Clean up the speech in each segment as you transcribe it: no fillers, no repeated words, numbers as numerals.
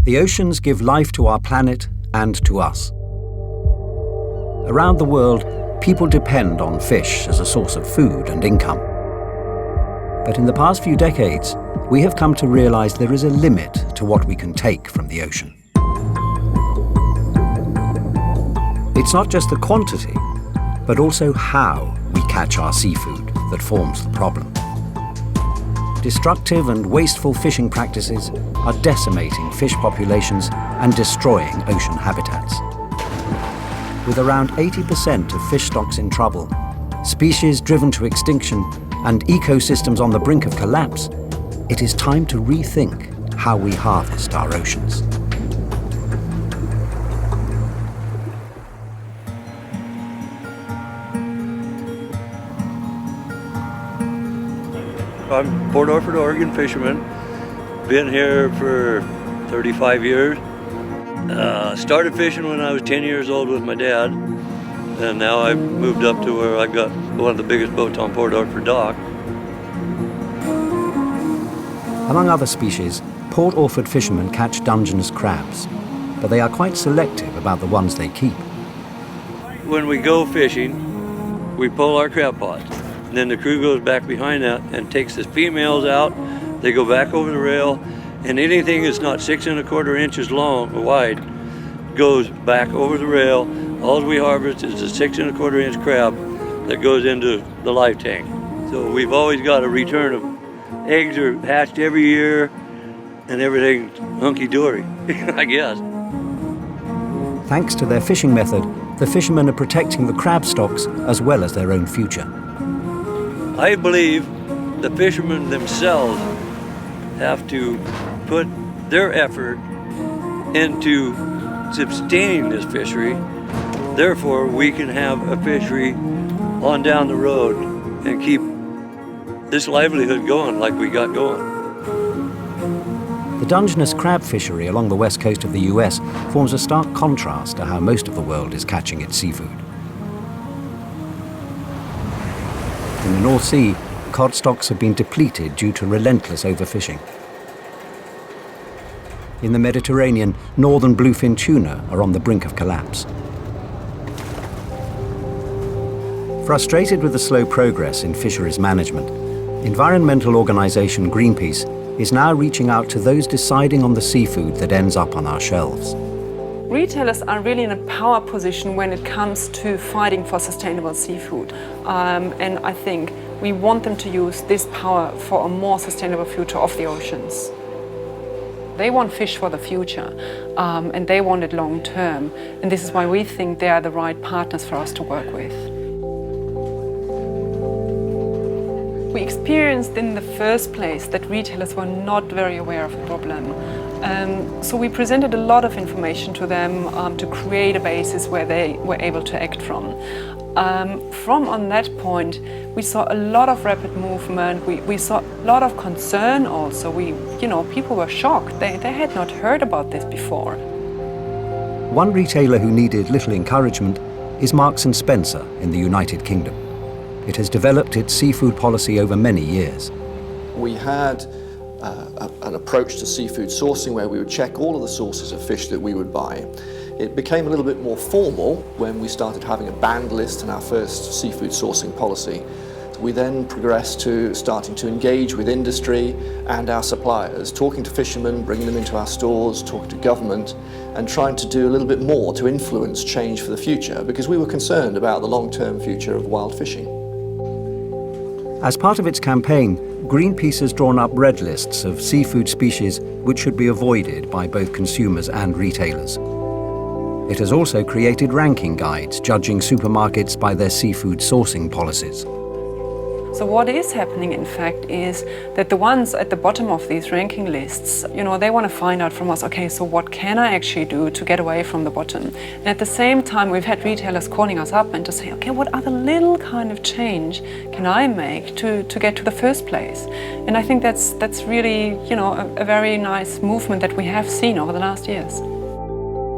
The oceans give life to our planet and to us. Around the world, people depend on fish as a source of food and income. But in the past few decades, we have come to realize there is a limit to what we can take from the ocean. It's not just the quantity, but also how we catch our seafood that forms the problem. Destructive and wasteful fishing practices are decimating fish populations and destroying ocean habitats. With around 80% of fish stocks in trouble, species driven to extinction, and ecosystems on the brink of collapse, it is time to rethink how we harvest our oceans. I'm Port Orford, Oregon fisherman. Been here for 35 years. Started fishing when I was 10 years old with my dad, and now I've moved up to where I've got one of the biggest boats on Port Orford dock. Among other species, Port Orford fishermen catch Dungeness crabs, but they are quite selective about the ones they keep. When we go fishing, we pull our crab pots. And then the crew goes back behind that and takes the females out. They go back over the rail, and anything that's not 6 1/4 inches long or wide goes back over the rail. All we harvest is a 6 1/4 inch crab that goes into the life tank. So we've always got a return of eggs are hatched every year, and everything's hunky-dory, I guess. Thanks to their fishing method, the fishermen are protecting the crab stocks as well as their own future. I believe the fishermen themselves have to put their effort into sustaining this fishery. Therefore, we can have a fishery on down the road and keep this livelihood going like we got going. The Dungeness crab fishery along the west coast of the US forms a stark contrast to how most of the world is catching its seafood. In the North Sea, cod stocks have been depleted due to relentless overfishing. In the Mediterranean, northern bluefin tuna are on the brink of collapse. Frustrated with the slow progress in fisheries management, environmental organisation Greenpeace is now reaching out to those deciding on the seafood that ends up on our shelves. Retailers are really in a power position when it comes to fighting for sustainable seafood. And I think we want them to use this power for a more sustainable future of the oceans. They want fish for the future, and they want it long term. And this is why we think they are the right partners for us to work with. We experienced in the first place that retailers were not very aware of the problem. So we presented a lot of information to them to create a basis where they were able to act from. From on that point, we saw a lot of rapid movement. We saw a lot of concern also. People were shocked. They had not heard about this before. One retailer who needed little encouragement is Marks & Spencer in the United Kingdom. It has developed its seafood policy over many years. We had an approach to seafood sourcing where we would check all of the sources of fish that we would buy. It became a little bit more formal when we started having a banned list in our first seafood sourcing policy. We then progressed to starting to engage with industry and our suppliers, talking to fishermen, bringing them into our stores, talking to government, and trying to do a little bit more to influence change for the future, because we were concerned about the long-term future of wild fishing. As part of its campaign, Greenpeace has drawn up red lists of seafood species which should be avoided by both consumers and retailers. It has also created ranking guides judging supermarkets by their seafood sourcing policies. So what is happening, in fact, is that the ones at the bottom of these ranking lists, they want to find out from us, okay, so what can I actually do to get away from the bottom? And at the same time, we've had retailers calling us up and to say, okay, what other little kind of change can I make to get to the first place? And I think that's really, a very nice movement that we have seen over the last years.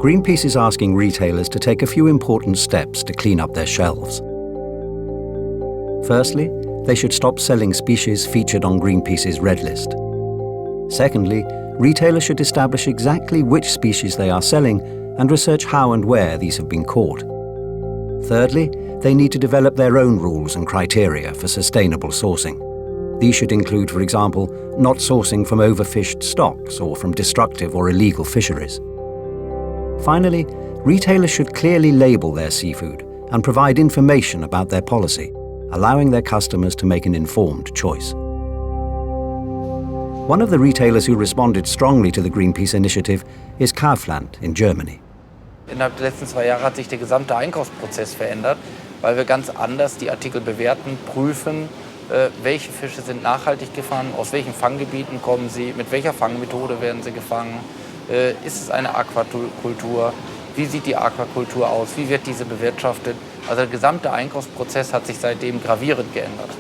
Greenpeace is asking retailers to take a few important steps to clean up their shelves. Firstly, they should stop selling species featured on Greenpeace's red list. Secondly, retailers should establish exactly which species they are selling and research how and where these have been caught. Thirdly, they need to develop their own rules and criteria for sustainable sourcing. These should include, for example, not sourcing from overfished stocks or from destructive or illegal fisheries. Finally, retailers should clearly label their seafood and provide information about their policy, allowing their customers to make an informed choice. One of the retailers who responded strongly to the Greenpeace initiative is Kaufland in Germany. Innerhalb der letzten 2 Jahre hat sich der gesamte Einkaufsprozess verändert, weil wir ganz anders die Artikel bewerten, prüfen, welche Fische sind nachhaltig gefangen, aus welchen Fanggebieten kommen sie, mit welcher Fangmethode werden sie gefangen, ist es eine Aquakultur, wie sieht die Aquakultur aus, wie wird diese bewirtschaftet. Also der gesamte Einkaufsprozess hat sich seitdem gravierend geändert.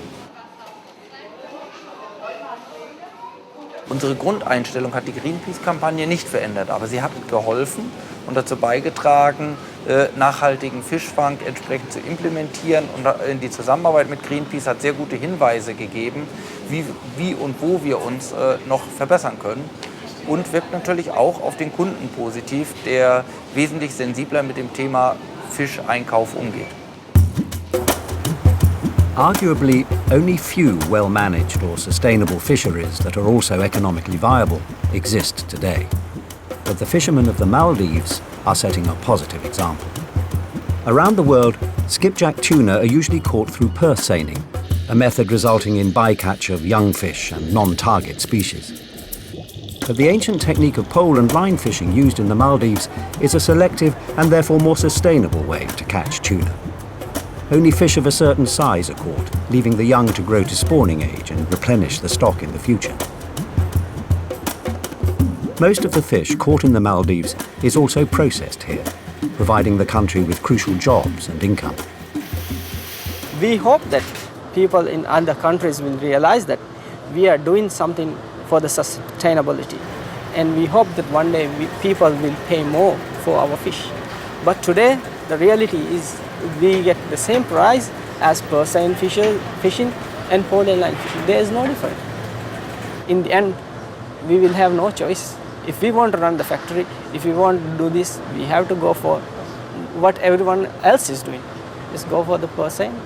Unsere Grundeinstellung hat die Greenpeace-Kampagne nicht verändert, aber sie hat geholfen und dazu beigetragen, nachhaltigen Fischfang entsprechend zu implementieren. Und in die Zusammenarbeit mit Greenpeace hat sehr gute Hinweise gegeben, wie und wo wir uns noch verbessern können. Und wirkt natürlich auch auf den Kunden positiv, der wesentlich sensibler mit dem Thema Fischeinkauf umgeht. Arguably, only few well-managed or sustainable fisheries that are also economically viable exist today. But the fishermen of the Maldives are setting a positive example. Around the world, skipjack tuna are usually caught through purse seining, a method resulting in bycatch of young fish and non-target species. But the ancient technique of pole and line fishing used in the Maldives is a selective and therefore more sustainable way to catch tuna. Only fish of a certain size are caught, leaving the young to grow to spawning age and replenish the stock in the future. Most of the fish caught in the Maldives is also processed here, providing the country with crucial jobs and income. We hope that people in other countries will realize that we are doing something for the sustainability. And we hope that one day people will pay more for our fish. But today, the reality is we get the same price as purse seine fishing and pole and line fishing. There is no difference. In the end, we will have no choice. If we want to run the factory, if we want to do this, we have to go for what everyone else is doing. Just go for the purse seine.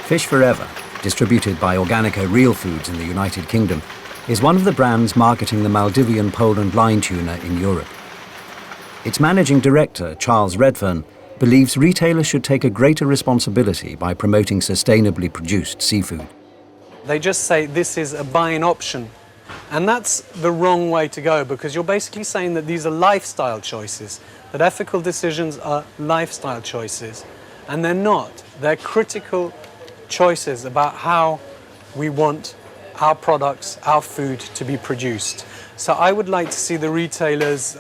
Fish Forever, distributed by Organica Real Foods in the United Kingdom, is one of the brands marketing the Maldivian pole and line tuna in Europe. Its managing director, Charles Redfern, believes retailers should take a greater responsibility by promoting sustainably produced seafood. They just say this is a buying option. And that's the wrong way to go, because you're basically saying that these are lifestyle choices, that ethical decisions are lifestyle choices. And they're not. They're critical choices about how we want our products, our food to be produced. So I would like to see the retailers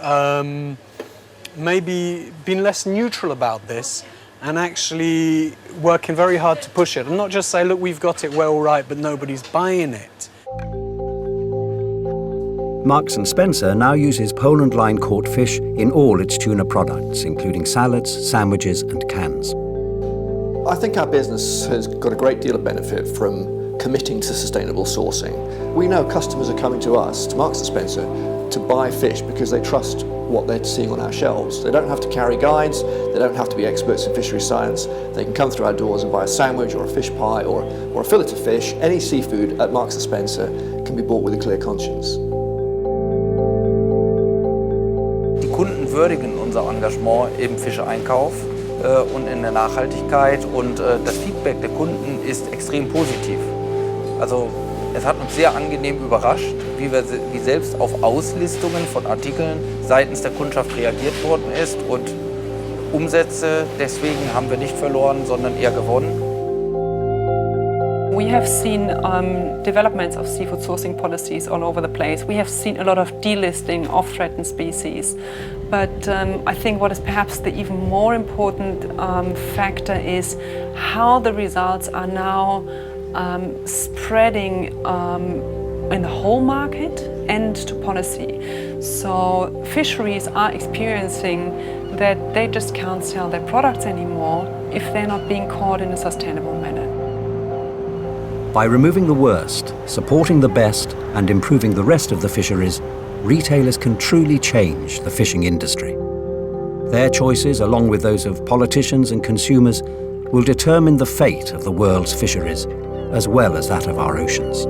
maybe being less neutral about this and actually working very hard to push it, and not just say, look, we've got it well right, but nobody's buying it. Marks & Spencer now uses pole and line caught fish in all its tuna products, including salads, sandwiches and cans. I think our business has got a great deal of benefit from committing to sustainable sourcing. We know customers are coming to us, to Marks & Spencer, to buy fish because they trust what they're seeing on our shelves. They don't have to carry guides, they don't have to be experts in fishery science. They can come through our doors and buy a sandwich or a fish pie or a fillet of fish. Any seafood at Marks & Spencer can be bought with a clear conscience. Die Kunden würdigen unser Engagement im Fischeinkauf und in der Nachhaltigkeit, und das Feedback der Kunden ist extrem positiv. Also es hat uns sehr angenehm überrascht, wie selbst auf Auslistungen von Artikeln seitens der Kundschaft reagiert worden ist, und Umsätze deswegen haben wir nicht verloren, sondern eher gewonnen. We have seen developments of seafood sourcing policies all over the place. We have seen a lot of delisting of threatened species. But I think what is perhaps the even more important factor is how the results are now spreading in the whole market and to policy. So fisheries are experiencing that they just can't sell their products anymore if they're not being caught in a sustainable manner. By removing the worst, supporting the best, and improving the rest of the fisheries, retailers can truly change the fishing industry. Their choices, along with those of politicians and consumers, will determine the fate of the world's fisheries, as well as that of our oceans.